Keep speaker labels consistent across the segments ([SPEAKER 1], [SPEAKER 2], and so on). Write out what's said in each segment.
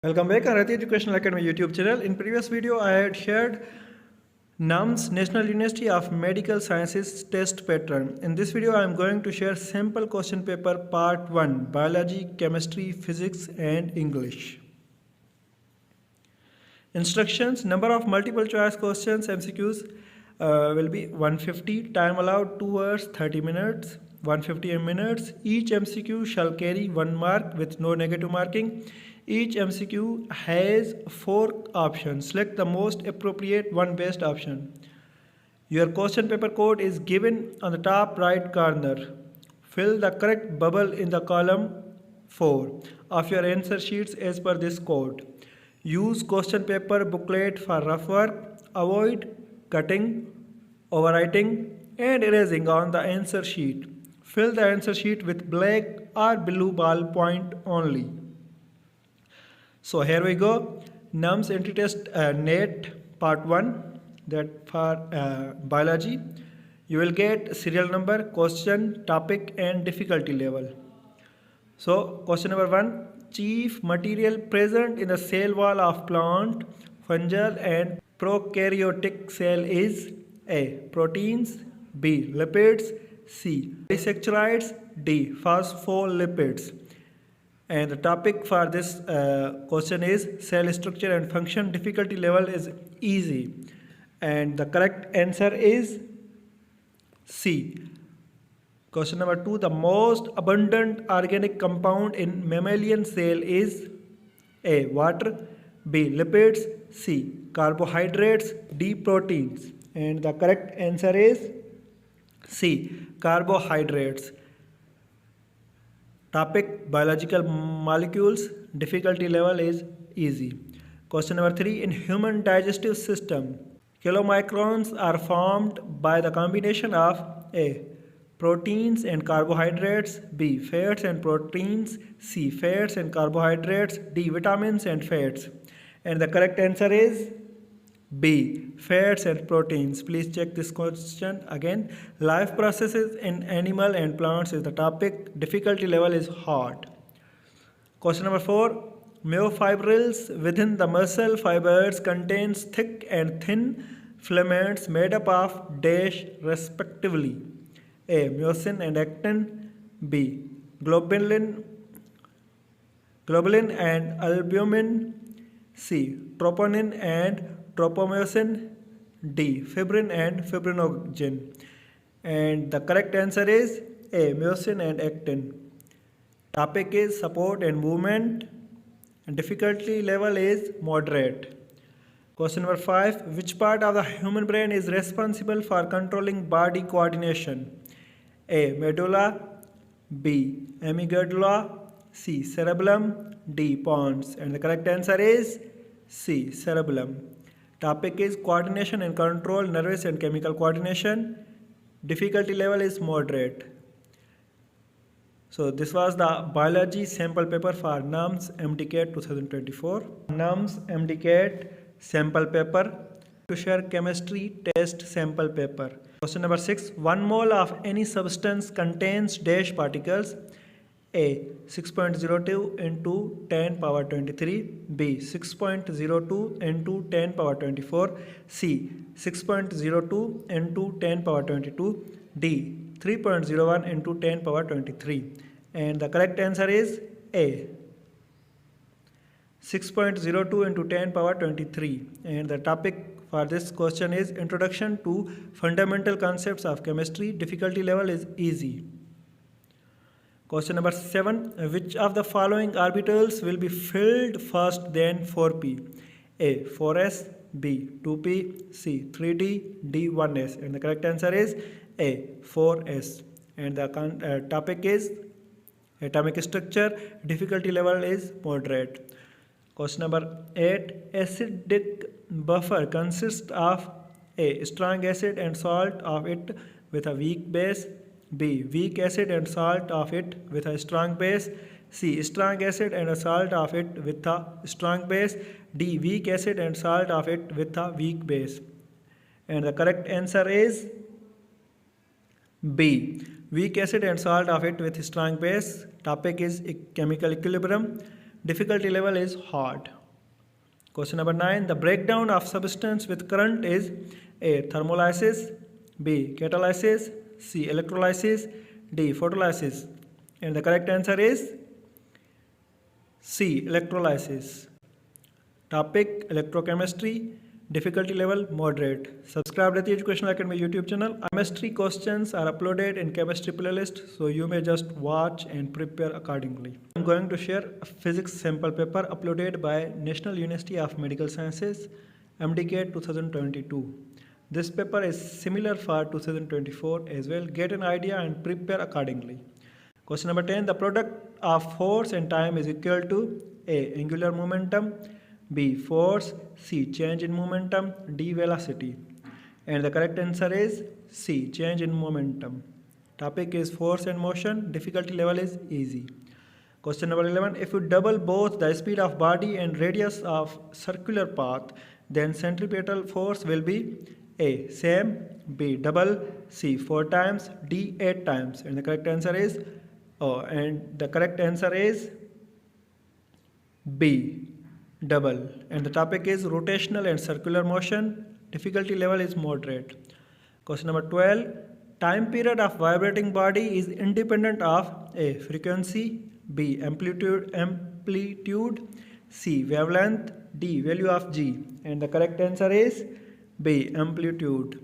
[SPEAKER 1] Welcome back on Reti Educational Academy YouTube channel. In previous video, I had shared NUMS National University of Medical Sciences test pattern. In this video, I am going to share sample question paper part 1 biology, chemistry, physics and English. Instructions: number of multiple choice questions MCQs will be 150. Time allowed 2 hours 30 minutes. 150 minutes. Each MCQ shall carry 1 mark with no negative marking. Each MCQ has 4 options. Select the most appropriate one best option. Your question paper code is given on the top right corner. Fill the correct bubble in the column 4 of your answer sheets as per this code. Use question paper booklet for rough work. Avoid cutting, overwriting and erasing on the answer sheet. Fill the answer sheet with black or blue ballpoint only. So here we go. NUMS entry test NET part 1, that for biology. You will get serial number, question, topic and difficulty level. So question number 1. Chief material present in the cell wall of plant, fungal and prokaryotic cell is A. Proteins, B. Lipids, C. Polysaccharides, D. Phospholipids. And the topic for this question is cell structure and function. Difficulty level is easy. And the correct answer is C. Question number 2. The most abundant organic compound in mammalian cell is A. Water, B. Lipids, C. Carbohydrates, D. Proteins. And the correct answer is C. Carbohydrates. Topic: biological molecules. Difficulty level is easy. Question number 3. In human digestive system, chylomicrons are formed by the combination of A. Proteins and carbohydrates, B. Fats and proteins, C. Fats and carbohydrates, D. Vitamins and fats. And the correct answer is B. Fats and proteins. Please check this question again. Life processes in animal and plants is the topic. Difficulty level is hard. Question number 4. Myofibrils within the muscle fibers contains thick and thin filaments made up of dash respectively. A. Myosin and actin, B. Globulin and albumin, C. Troponin and tropomyosin, D. Fibrin and fibrinogen. And the correct answer is A. Myosin and actin. Topic is support and movement. And difficulty level is moderate. Question number 5. Which part of the human brain is responsible for controlling body coordination? A. Medulla, B. Amygdala, C. Cerebellum, D. Pons. And the correct answer is C. Cerebellum. Topic is coordination and control, nervous and chemical coordination. Difficulty level is moderate. So this was the biology sample paper for NUMS Mdcat 2024. NUMS Mdcat sample paper. To share chemistry test sample paper. Question number 6. 1 mole of any substance contains dash particles. A. 6.02 into 10 power 23, B. 6.02 into 10 power 24, C. 6.02 into 10 power 22, D. 3.01 into 10 power 23. And the correct answer is A. 6.02 into 10 power 23. And the topic for this question is Introduction to Fundamental Concepts of Chemistry. Difficulty level is easy. Question number 7. Which of the following orbitals will be filled first then 4p? A. 4s, B. 2p, C. 3d, D. 1s. And the correct answer is A. 4s. And the topic is atomic structure. Difficulty level is moderate. Question number 8. Acidic buffer consists of A. Strong acid and salt of it with a weak base, B. Weak acid and salt of it with a strong base, C. Strong acid and a salt of it with a strong base, D. Weak acid and salt of it with a weak base. And the correct answer is B. Weak acid and salt of it with strong base. Topic is chemical equilibrium. difficulty level is hard. Question number 9. The breakdown of substance with current is A. Thermolysis, B. Catalysis, C. Electrolysis, D. Photolysis. And the correct answer is C. Electrolysis. Topic electrochemistry. Difficulty level moderate. Subscribe to the Educational Academy YouTube channel. Chemistry questions are uploaded in chemistry playlist, so you may just watch and prepare accordingly. I'm going to share a physics sample paper uploaded by National University of Medical Sciences, Mdcat 2022. This paper is similar for 2024 as well. Get an idea and prepare accordingly. Question number 10. The product of force and time is equal to A. Angular momentum, B. Force, C. Change in momentum, D. Velocity. And the correct answer is C. Change in momentum. Topic is force and motion. Difficulty level is easy. Question number 11. If you double both the speed of body and radius of circular path, then centripetal force will be A. Same, B. Double, C. 4 times, D. 8 times. And the correct answer is B. Double. And the topic is rotational and circular motion. Difficulty level is moderate. Question number 12. Time period of vibrating body is independent of A. Frequency, B. Amplitude, C. Wavelength, D. Value of G. And the correct answer is B. Amplitude.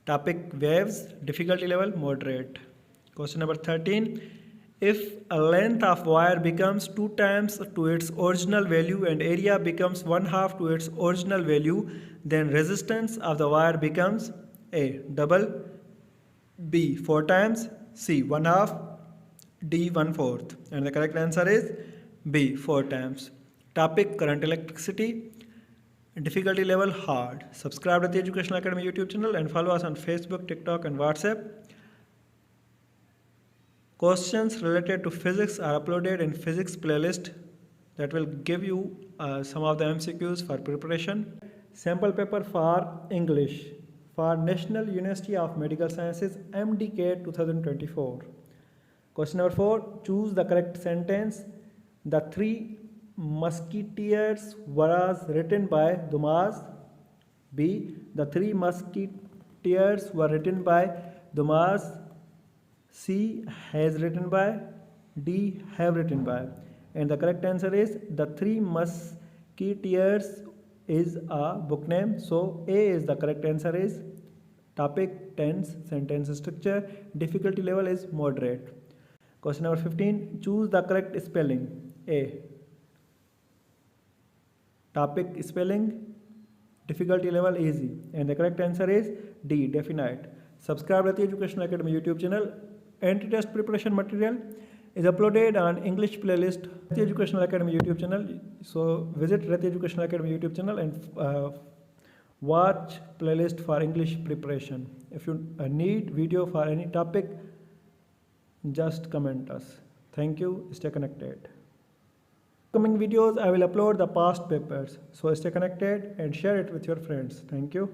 [SPEAKER 1] Topic waves. Difficulty level moderate. Question number 13. If a length of wire becomes 2 times to its original value and area becomes 1/2 to its original value, then resistance of the wire becomes A. Double, B. 4 times, C. 1/2, D. 1/4. And the correct answer is B. 4 times. Topic current electricity. Difficulty level hard. Subscribe to the Educational Academy YouTube channel and follow us on Facebook, TikTok and WhatsApp. Questions related to physics are uploaded in physics playlist that will give you some of the MCQs for preparation. Sample paper for English for National University of Medical Sciences, Mdcat 2024. Question number 4. Choose the correct sentence. The Three Musketeers was written by Dumas. B. The Three Musketeers were written by Dumas. C. Has written by, D. Have written by. And the correct answer is The Three Musketeers is a book name. So A is the correct answer is topic tense sentence structure. Difficulty level is moderate. Question number 15. Choose the correct spelling. A. Topic spelling. Difficulty level easy. And the correct answer is D. Definite. Subscribe to the Educational Academy YouTube channel. Anti-test preparation material is uploaded on English playlist Reti Educational Academy YouTube channel. So visit Reti Educational Academy YouTube channel and watch playlist for English preparation. If you need video for any topic, just comment us. Thank you. Stay connected. Coming videos, I will upload the past papers. So stay connected and share it with your friends. Thank you.